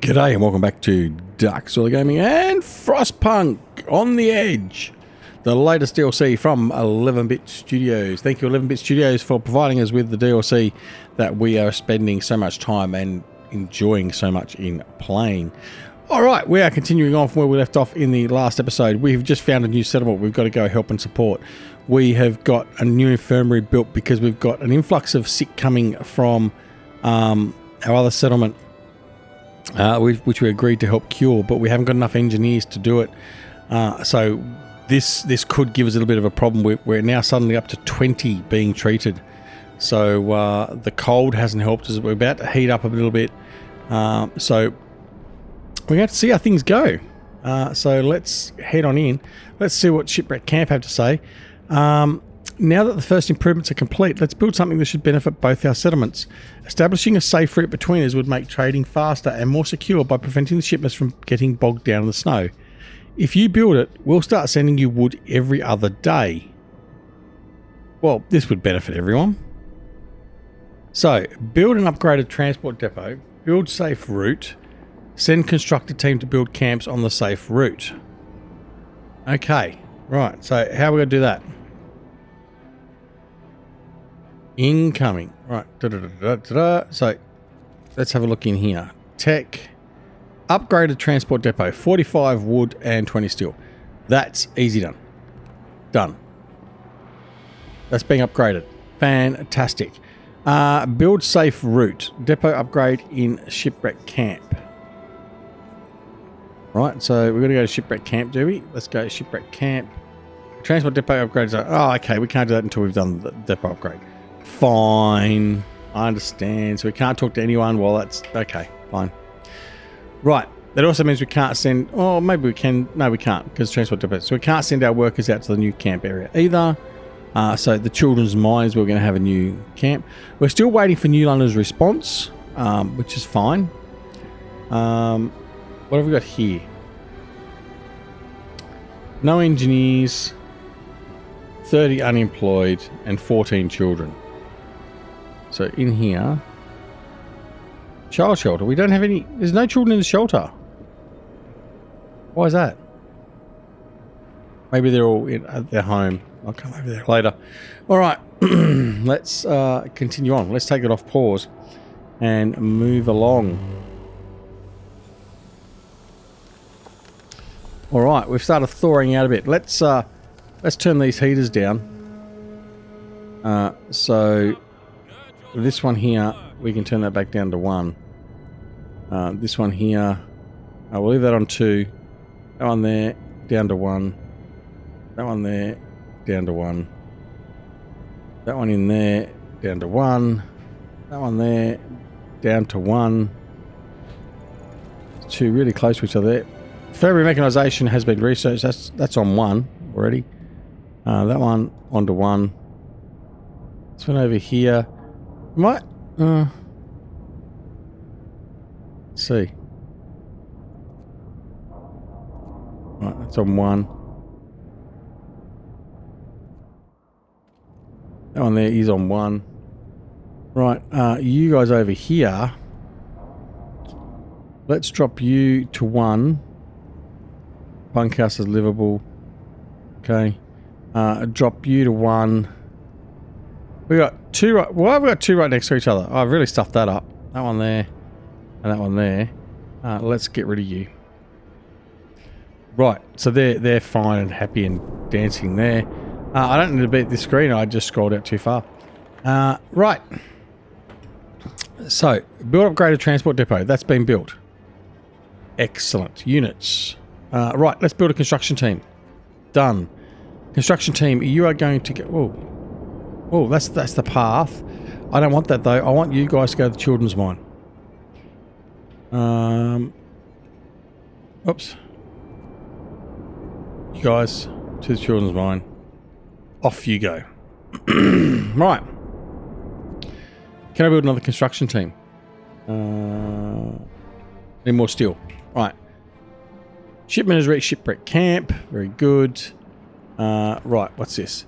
G'day and welcome back to Dark Solar Gaming and Frostpunk on the Edge, the latest DLC from 11-Bit Studios. Thank you 11-Bit Studios for providing us with the DLC that we are spending so much time and enjoying so much in playing. Alright, we are continuing on from where we left off in the last episode. We've just found a new settlement we've got to go help and support. We have got a new infirmary built because we've got an influx of sick coming from our other settlement. Which we agreed to help cure, but we haven't got enough engineers to do it. So this could give us a little bit of a problem. We're now suddenly up to 20 being treated. So the cold hasn't helped us. We're about to heat up a little bit. So we're going to see how things go. So let's head on in. Let's see what Shipwreck Camp have to say. Now that the first improvements are complete, let's build something that should benefit both our settlements. Establishing a safe route between us would make trading faster and more secure by preventing the shipments from getting bogged down in the snow. If you build it, we'll start sending you wood every other day. Well, this would benefit everyone. So, build an upgraded transport depot, build safe route, send constructor team to build camps on the safe route. Okay, right, so how are we going to do that? Incoming. Right. So let's have a look in here. Tech. Upgraded transport depot. 45 wood and 20 steel. That's easy done. Done. That's being upgraded. Fantastic. Build safe route. Depot upgrade in Shipwreck Camp. Right. So we're going to go to Shipwreck Camp, do we? Let's go to Shipwreck Camp. Transport depot upgrades. Oh, okay. We can't do that until we've done the depot upgrade. Fine, I understand. So we can't talk to anyone. Well, that's okay. Fine. Right. That also means we can't send. Oh, maybe we can. No, we can't because transport depot. So we can't send our workers out to the new camp area either. So the children's mines, we're going to have a new camp. We're still waiting for New London's response, which is fine. What have we got here? No engineers, 30 unemployed, and 14 children. So in here, child shelter. We don't have any. There's no children in the shelter. Why is that? Maybe they're all at their home. I'll come over there later. All right, let's continue on. Let's take it off pause and move along. All right, we've started thawing out a bit. Let's turn these heaters down. So this one here, we can turn that back down to 1. This one here, we'll leave that on 2. That one there, down to 1. That one there, down to 1. That one in there, down to 1. That one there, down to 1. 2 really close to each other there. Infirmary mechanisation has been researched. That's on 1 already. That one onto 1. This one over here. What? Let's see. Right, that's on 1. That one there is on 1. Right, you guys over here. Let's drop you to 1. Bunkhouse is livable. Okay. Drop you to 1. We got 2 right. Why have we got 2 right next to each other? Oh, I've really stuffed that up. That one there, and that one there. Let's get rid of you. Right. So they're fine and happy and dancing there. I don't need to beat this screen. I just scrolled out too far. Right. So build upgraded transport depot. That's been built. Excellent units. Right. Let's build a construction team. Done. Construction team, you are going to get... Oh, that's the path. I don't want that, though. I want you guys to go to the children's mine. Oops. You guys, to the children's mine. Off you go. Right. Can I build another construction team? Need more steel. Right. Shipment has reached Shipwreck Camp. Very good. Right, what's this?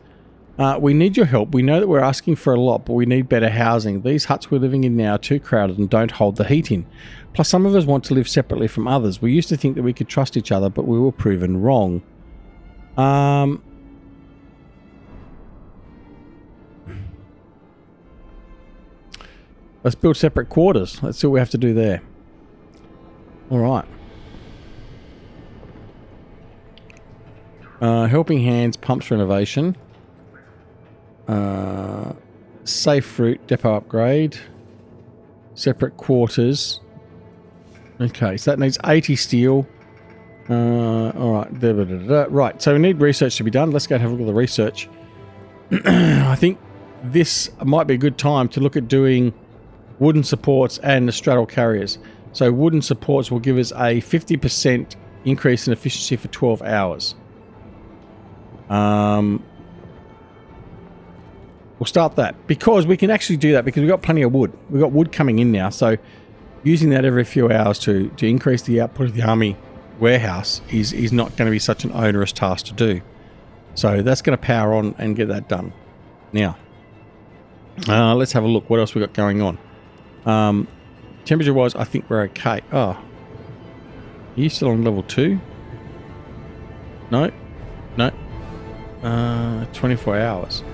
We need your help. We know that we're asking for a lot, but we need better housing. These huts we're living in now are too crowded and don't hold the heat in. Plus, some of us want to live separately from others. We used to think that we could trust each other, but we were proven wrong. Let's build separate quarters. Let's see what we have to do there. All right. Helping Hands, pumps renovation. Safe route, depot upgrade. Separate quarters. Okay, so that needs 80 steel. All right. Right, so we need research to be done. Let's go and have a look at the research. I think this might be a good time to look at doing wooden supports and the straddle carriers. So wooden supports will give us a 50% increase in efficiency for 12 hours. We'll start that because we can actually do that because we've got plenty of wood. We've got wood coming in now, so using that every few hours to increase the output of the army warehouse is not going to be such an onerous task to do. So that's going to power on and get that done. Now, let's have a look. What else we got going on? Temperature-wise, I think we're okay. Oh, are you still on level 2? No. 24 hours.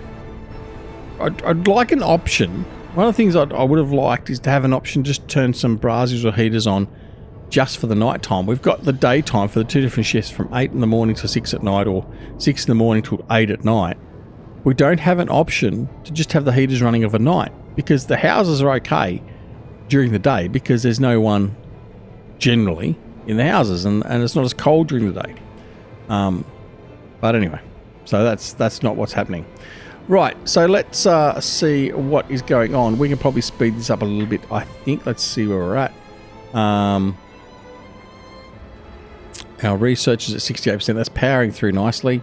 I'd like an option. One of the things I would have liked is to have an option just turn some braziers or heaters on just for the night time. We've got the daytime for the 2 different shifts from 8 in the morning to 6 at night, or 6 in the morning to 8 at night. We don't have an option to just have the heaters running overnight because the houses are okay during the day because there's no one generally in the houses and it's not as cold during the day. But anyway, so that's not what's happening. Right, so let's see what is going on. We can probably speed this up a little bit, I think. Let's see where we're at. Our research is at 68%. That's powering through nicely.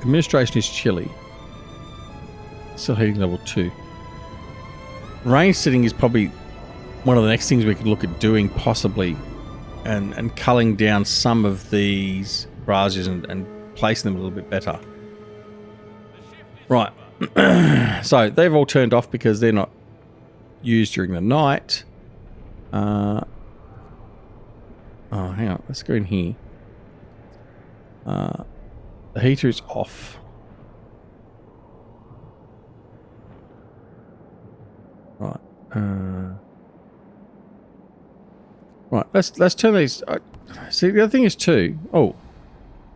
Administration is chilly. Still heating level 2. Range setting is probably one of the next things we could look at doing, possibly, and culling down some of these braziers and placing them a little bit better. Right. So they've all turned off because they're not used during the night. Oh, hang on. Let's go in here. The heater is off. Right. Right. Let's turn these. See, the other thing is too. Oh,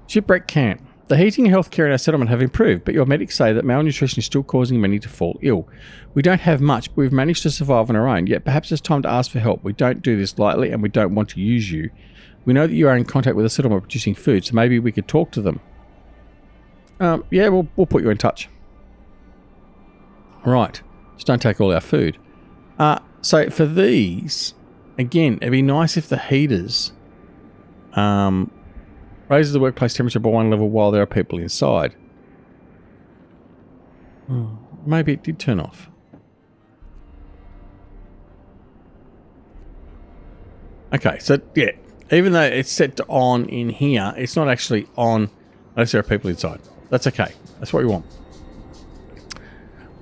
shipwreck camp. The heating and healthcare in our settlement have improved, but your medics say that malnutrition is still causing many to fall ill. We don't have much, but we've managed to survive on our own, yet perhaps it's time to ask for help. We don't do this lightly, and we don't want to use you. We know that you are in contact with a settlement producing food, so maybe we could talk to them. Yeah, we'll put you in touch. Right. Just don't take all our food. So for these, again, it'd be nice if the heaters raises the workplace temperature by 1 level while there are people inside. Maybe it did turn off. Okay, so yeah, even though it's set to on in here, it's not actually on unless there are people inside. That's okay. That's what we want.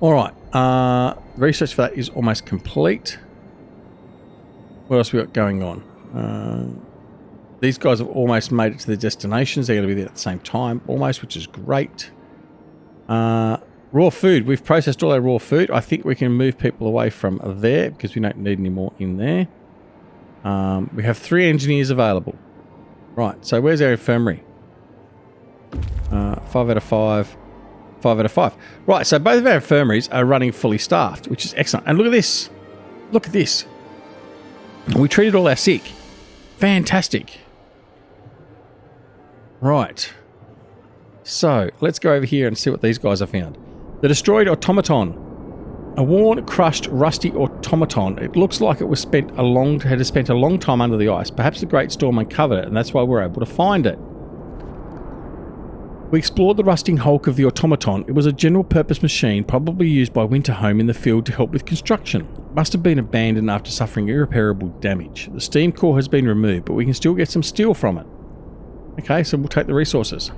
All right. Research for that is almost complete. What else we got going on? These guys have almost made it to their destinations. They're going to be there at the same time, almost, which is great. Raw food. We've processed all our raw food. I think we can move people away from there because we don't need any more in there. We have 3 engineers available. Right, so where's our infirmary? 5 out of 5. 5 out of 5. Right, so both of our infirmaries are running fully staffed, which is excellent. And look at this. Look at this. We treated all our sick. Fantastic. Right. So, let's go over here and see what these guys have found. The destroyed automaton. A worn, crushed, rusty automaton. It looks like it was spent a long time under the ice. Perhaps the Great Storm uncovered it, and that's why we're able to find it. We explored the rusting hulk of the automaton. It was a general-purpose machine, probably used by Winterhome in the field to help with construction. Must have been abandoned after suffering irreparable damage. The steam core has been removed, but we can still get some steel from it. Okay, so we'll take the resources.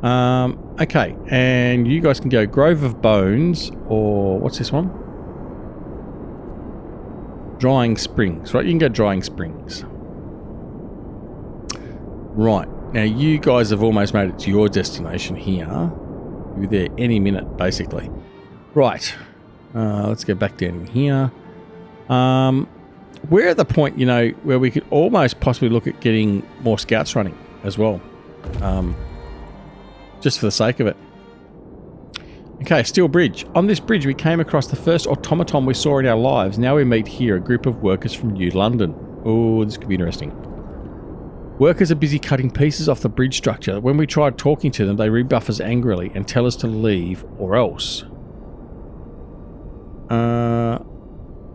Okay, and you guys can go Grove of Bones, or what's this one? Drying Springs, right? You can go Drying Springs. Right, now you guys have almost made it to your destination here. You're there any minute, basically. Right, let's go back down here. We're at the point, you know, where we could almost possibly look at getting more scouts running as well. Just for the sake of it. Okay, Steel Bridge. On this bridge, we came across the first automaton we saw in our lives. Now we meet here a group of workers from New London. Oh, this could be interesting. Workers are busy cutting pieces off the bridge structure. When we tried talking to them, they rebuff us angrily and tell us to leave or else.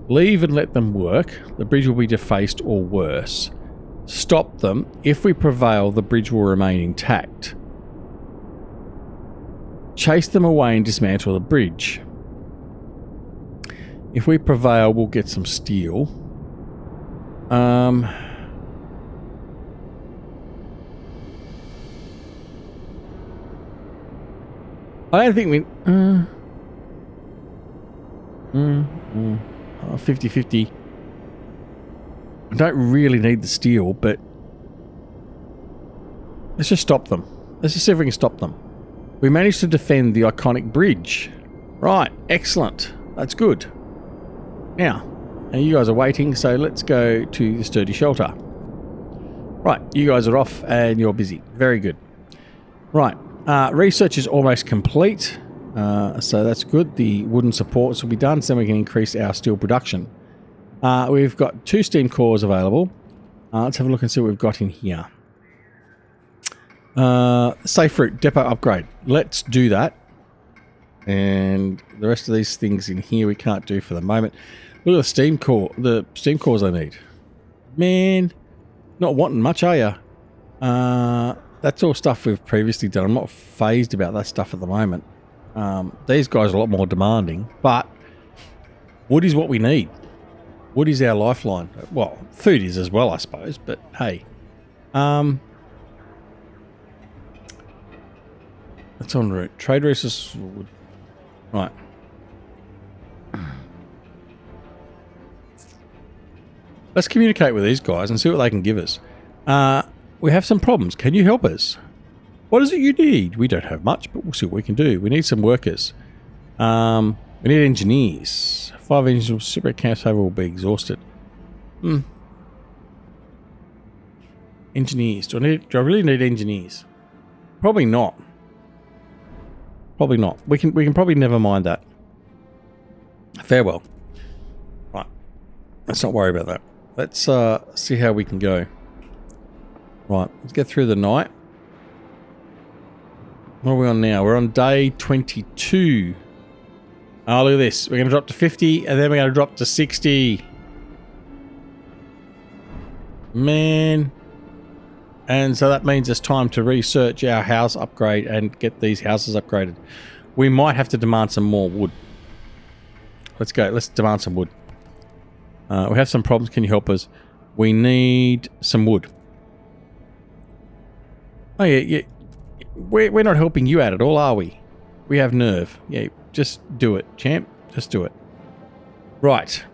Leave and let them work. The bridge will be defaced or worse. Stop them. If we prevail, the bridge will remain intact. Chase them away and dismantle the bridge. If we prevail, we'll get some steel. I don't think we... 50-50. I don't really need the steel, but... let's just stop them. Let's just see if we can stop them. We managed to defend the iconic bridge. Right, excellent. That's good. Now you guys are waiting, so let's go to the sturdy shelter. Right, you guys are off and you're busy. Very good. Right, research is almost complete, so that's good. The wooden supports will be done, so then we can increase our steel production. We've got 2 steam cores available. Let's have a look and see what we've got in here. Safe route, depot upgrade. Let's do that. And the rest of these things in here we can't do for the moment. Look at the steam cores I need. Man, not wanting much, are you? That's all stuff we've previously done. I'm not phased about that stuff at the moment. These guys are a lot more demanding, but wood is what we need. Wood is our lifeline. Well, food is as well, I suppose, but hey. That's en route. Trade races would... right. Let's communicate with these guys and see what they can give us. We have some problems. Can you help us? What is it you need? We don't have much, but we'll see what we can do. We need some workers. We need engineers. 5 engineers, super camp server will be exhausted. Engineers. Do I really need engineers? Probably not. Probably not. We can probably never mind that. Farewell. Right. Let's not worry about that. Let's see how we can go. Right. Let's get through the night. What are we on now? We're on day 22. Oh, look at this. We're going to drop to 50 and then we're going to drop to 60. Man. And so that means it's time to research our house upgrade and get these houses upgraded. We might have to demand some more wood. Let's go. Let's demand some wood. We have some problems. Can you help us? We need some wood. Oh, yeah. We're not helping you out at all, are we? We have nerve. Yeah, just do it, champ. Just do it. Right.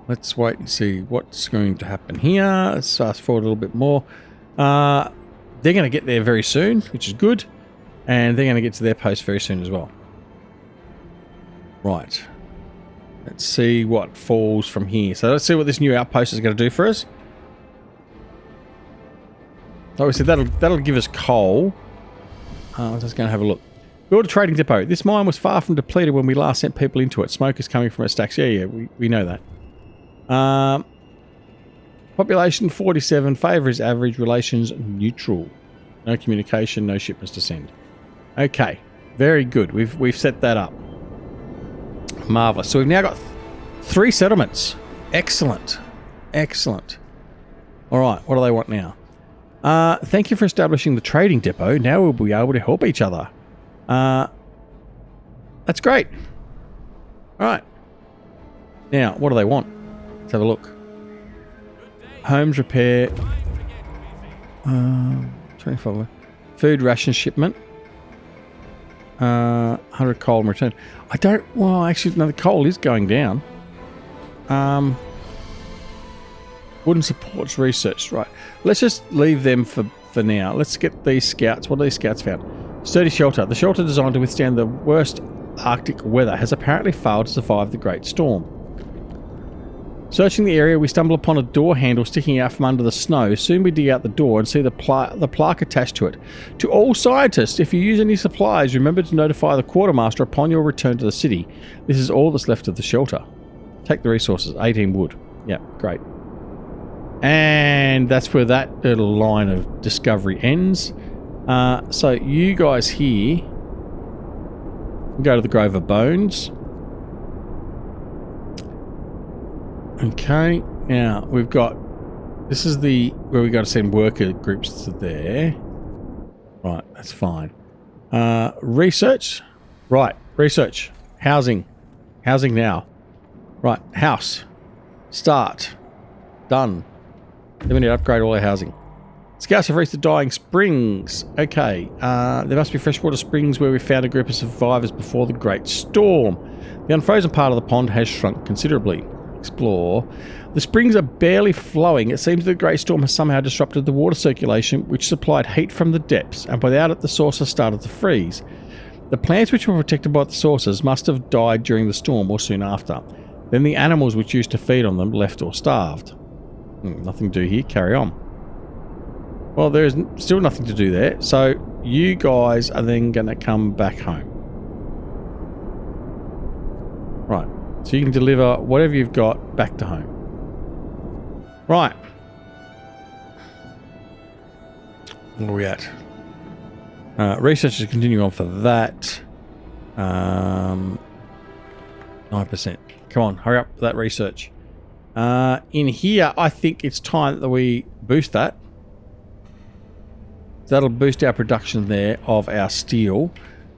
Let's wait and see what's going to happen here. Let's fast forward a little bit more. They're going to get there very soon, which is good. And they're going to get to their post very soon as well. Right. Let's see what falls from here. So let's see what this new outpost is going to do for us. Obviously, that'll give us coal. I'm just going to have a look. Build a trading depot. This mine was far from depleted when we last sent people into it. Smoke is coming from its stacks. Yeah, we know that. Population 47. Favour is average. Relations neutral. No communication. No shipments to send. Okay. Very good. We've set that up. Marvellous. So we've now got 3 settlements. Excellent. Excellent. Alright, what do they want now? Thank you for establishing the trading depot. Now we'll be able to help each other. That's great. Alright. Now, what do they want? Let's have a look. Good day, Homes repair. 25. Food ration shipment. 100 coal in return. I don't... Well, actually, no, the coal is going down. Wooden supports research. Right. Let's just leave them for now. Let's get these scouts. What are these scouts found? Sturdy shelter. The shelter designed to withstand the worst Arctic weather has apparently failed to survive the Great Storm. Searching the area, we stumble upon a door handle sticking out from under the snow. Soon we dig out the door and see the plaque attached to it. To all scientists, if you use any supplies, remember to notify the quartermaster upon your return to the city. This is all that's left of the shelter. Take the resources. 18 wood. Yeah, great. And that's where that little line of discovery ends. So you guys here go to the Grove of Bones. Okay, now we've got, this is the, where we got to send worker groups to there. Right, that's fine. Research. Right, research. Housing. Housing now. Right, house. Start. Done. Then we need to upgrade all our housing. Scouts have reached the Dying Springs. Okay, there must be freshwater springs where we found a group of survivors before the Great Storm. The unfrozen part of the pond has shrunk considerably. Explore. The springs are barely flowing. It seems the Great Storm has somehow disrupted the water circulation, which supplied heat from the depths, and without it the sources started to freeze. The plants which were protected by the sources must have died during the storm or soon after. Then the animals which used to feed on them left or starved. Nothing to do here. Carry on. Well, there's still nothing to do there. So you guys are then going to come back home. Right. So you can deliver whatever you've got back to home. Right. Where are we at? Research is continuing on for that. 9%. Come on, hurry up with that research. In here, I think it's time that we boost that. That'll boost our production there of our steel.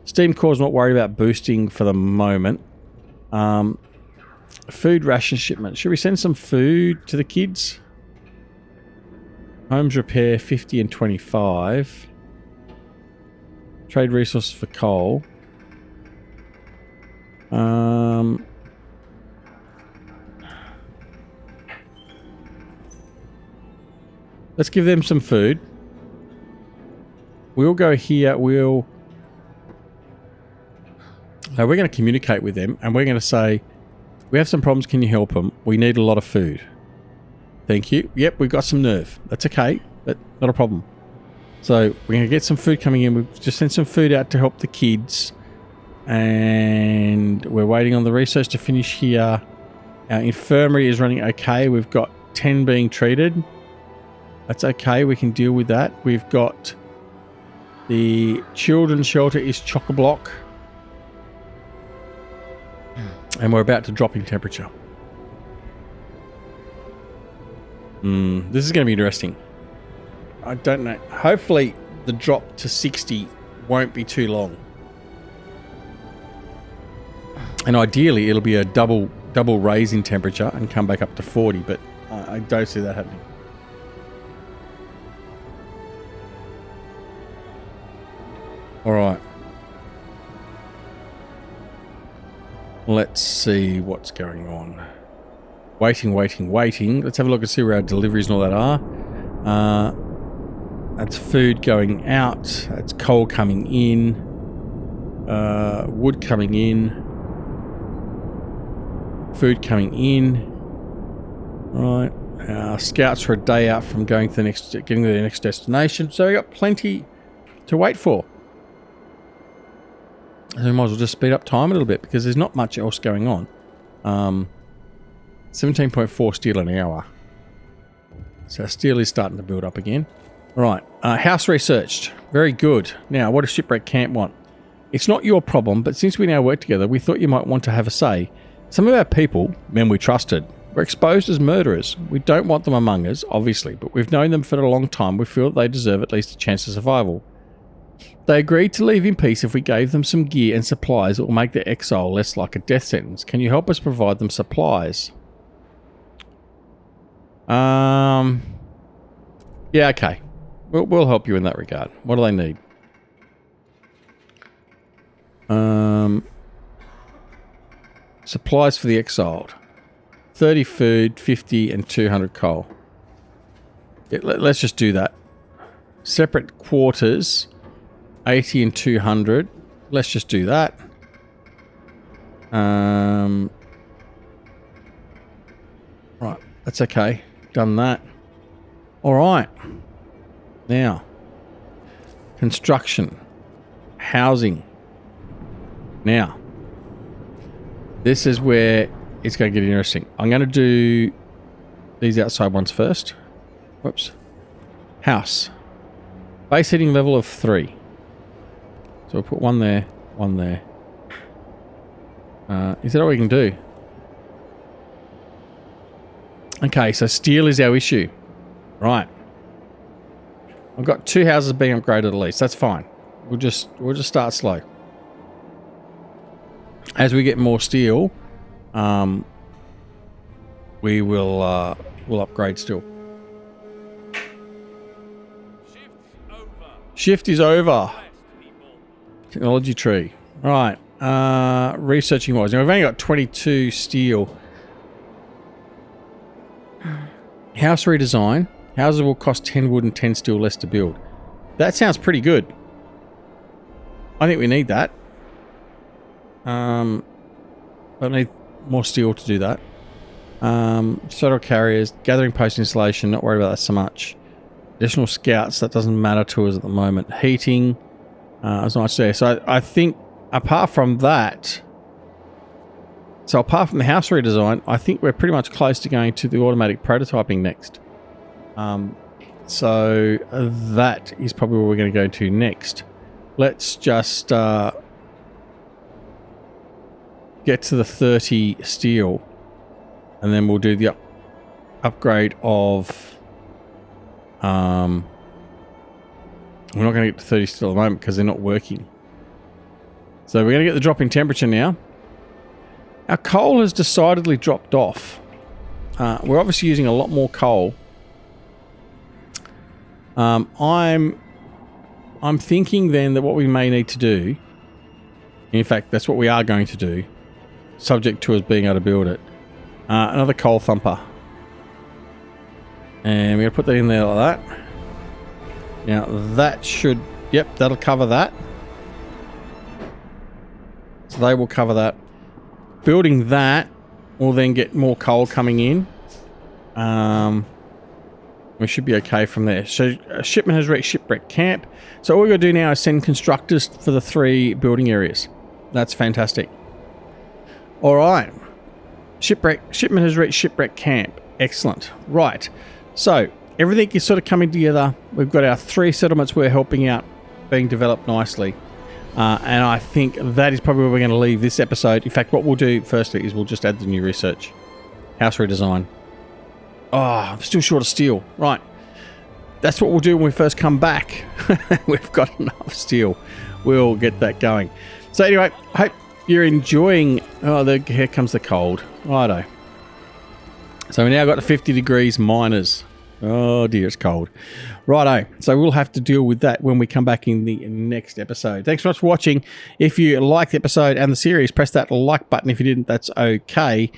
Steam Core's not worried about boosting for the moment. Food ration shipment. Should we send some food to the kids? Homes repair 50 and 25. Trade resources for coal. Let's give them some food. We'll go here. We're going to communicate with them and we're going to say, we have some problems. Can you help them? We need a lot of food. Thank you. Yep, we've got some nerve. That's okay, but not a problem. So we're going to get some food coming in. We've just sent some food out to help the kids. And we're waiting on the research to finish here. Our infirmary is running okay. We've got 10 being treated. That's okay. We can deal with that. We've got the children's shelter is chock-a-block. And we're about to drop in temperature. This is going to be interesting. I don't know. Hopefully the drop to 60 won't be too long. And ideally it'll be a double raise in temperature and come back up to 40, but I don't see that happening. All right. Let's see what's going on. Waiting. Let's have a look and see where our deliveries and all that are. That's food going out. That's coal coming in. Wood coming in. Food coming in. Right. Our scouts are a day out from going to getting to their next destination. So we got plenty to wait for. So we might as well just speed up time a little bit because there's not much else going on. 17.4 steel an hour. So steel is starting to build up again. Right. House researched. Very good. Now, what does Shipwreck Camp want? It's not your problem, but since we now work together, we thought you might want to have a say. Some of our people, men we trusted, were exposed as murderers. We don't want them among us, obviously, but we've known them for a long time. We feel that they deserve at least a chance of survival. They agreed to leave in peace if we gave them some gear and supplies that will make their exile less like a death sentence. Can you help us provide them supplies? Yeah, okay. We'll help you in that regard. What do they need? Supplies for the exiled. 30 food, 50 and 200 coal. Yeah, let's just do that. Separate quarters, 80 and 200. Let's just do that. Right, that's okay. Done that. All right. Now, construction, housing. Now, this is where it's going to get interesting. I'm going to do these outside ones first. Whoops. House. Base heating level of 3. So we'll put one there, one there. Is that all we can do? Okay, so steel is our issue. Right. I've got 2 houses being upgraded at least. That's fine. We'll just start slow. As we get more steel, we will we'll upgrade still. Shift is over. Technology tree. Right. Researching wise. Now we've only got 22 steel. House redesign. Houses will cost 10 wood and 10 steel less to build. That sounds pretty good. I think we need that. I need more steel to do that. Shuttle carriers, gathering post installation, not worried about that so much. Additional scouts, that doesn't matter to us at the moment. Heating, as nice there. So I think apart from that, so apart from the house redesign, I think we're pretty much close to going to the automatic prototyping next. So that is probably where we're going to go to next. Let's just get to the 30 steel, and then we'll do the upgrade of... we're not going to get to 30 steel at the moment because they're not working. So we're going to get the drop in temperature now. Our coal has decidedly dropped off. We're obviously using a lot more coal. I'm thinking then that what we may need to do, in fact, that's what we are going to do, subject to us being able to build it, another coal thumper. And we're going to put that in there like that. Now that should, yep, that'll cover that. So they will cover that. Building that will then get more coal coming in. We should be okay from there. So a shipment has reached shipwreck camp. So all we're going to do now is send constructors for the 3 building areas. That's fantastic. All right. Shipment has reached shipwreck camp. Excellent. Right. So everything is sort of coming together. We've got our 3 settlements we're helping out being developed nicely. And I think that is probably where we're going to leave this episode. In fact, what we'll do firstly is we'll just add the new research. House redesign. Oh, I'm still short of steel. Right. That's what we'll do when we first come back. We've got enough steel. We'll get that going. So anyway, I hope you're enjoying... Oh, here comes the cold. Righto. So we now got to 50 degrees minus. Oh dear, it's cold. Righto. So we'll have to deal with that when we come back in the next episode. Thanks so much for watching. If you liked the episode and the series, press that like button. If you didn't, that's okay.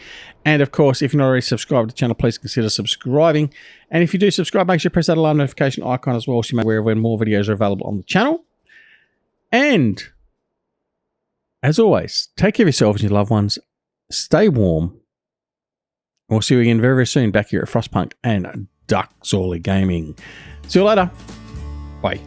And of course, if you're not already subscribed to the channel, please consider subscribing. And if you do subscribe, make sure you press that alarm notification icon as well so you're aware of when more videos are available on the channel. And as always, take care of yourself and your loved ones. Stay warm. We'll see you again very, very soon back here at Frostpunk and Duck Gaming. See you later. Bye.